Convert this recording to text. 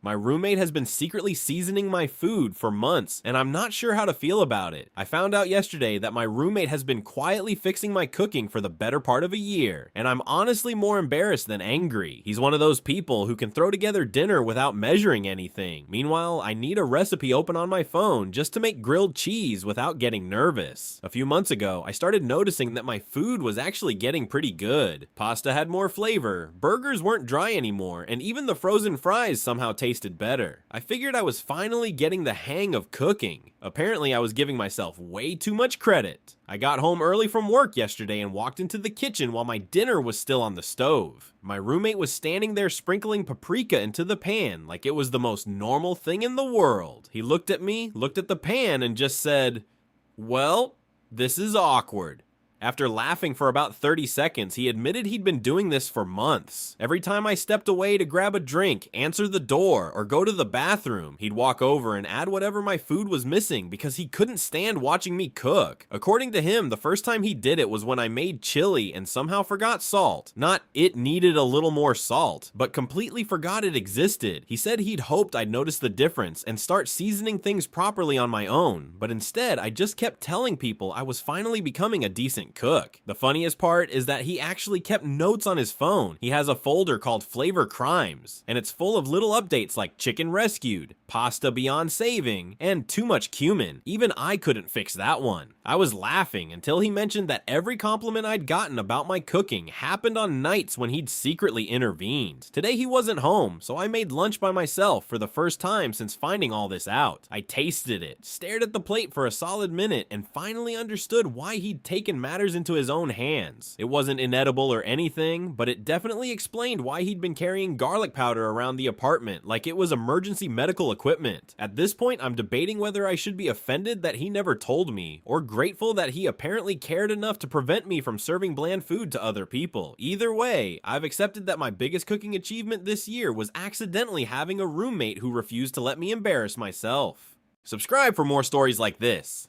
My roommate has been secretly seasoning my food for months, and I'm not sure how to feel about it. I found out yesterday that my roommate has been quietly fixing my cooking for the better part of a year, and I'm honestly more embarrassed than angry. He's one of those people who can throw together dinner without measuring anything. Meanwhile, I need a recipe open on my phone just to make grilled cheese without getting nervous. A few months ago, I started noticing that my food was actually getting pretty good. Pasta had more flavor, burgers weren't dry anymore, and even the frozen fries somehow tasted better. I figured I was finally getting the hang of cooking. Apparently, I was giving myself way too much credit. I got home early from work yesterday and walked into the kitchen while my dinner was still on the stove. My roommate was standing there sprinkling paprika into the pan like it was the most normal thing in the world. He looked at me, looked at the pan, and just said, "Well, this is awkward." After laughing for about 30 seconds, he admitted he'd been doing this for months. Every time I stepped away to grab a drink, answer the door, or go to the bathroom, he'd walk over and add whatever my food was missing because he couldn't stand watching me cook. According to him, the first time he did it was when I made chili and somehow forgot salt. Not it needed a little more salt, but completely forgot it existed. He said he'd hoped I'd notice the difference and start seasoning things properly on my own, but instead I just kept telling people I was finally becoming a decent cook. The funniest part is that he actually kept notes on his phone. He has a folder called Flavor Crimes, and it's full of little updates like chicken rescued, pasta beyond saving, and too much cumin. Even I couldn't fix that one. I was laughing until he mentioned that every compliment I'd gotten about my cooking happened on nights when he'd secretly intervened. Today he wasn't home, so I made lunch by myself for the first time since finding all this out. I tasted it, stared at the plate for a solid minute, and finally understood why he'd taken matters into his own hands. It wasn't inedible or anything, but it definitely explained why he'd been carrying garlic powder around the apartment like it was emergency medical equipment. At this point, I'm debating whether I should be offended that he never told me, or grateful that he apparently cared enough to prevent me from serving bland food to other people. Either way, I've accepted that my biggest cooking achievement this year was accidentally having a roommate who refused to let me embarrass myself. Subscribe for more stories like this.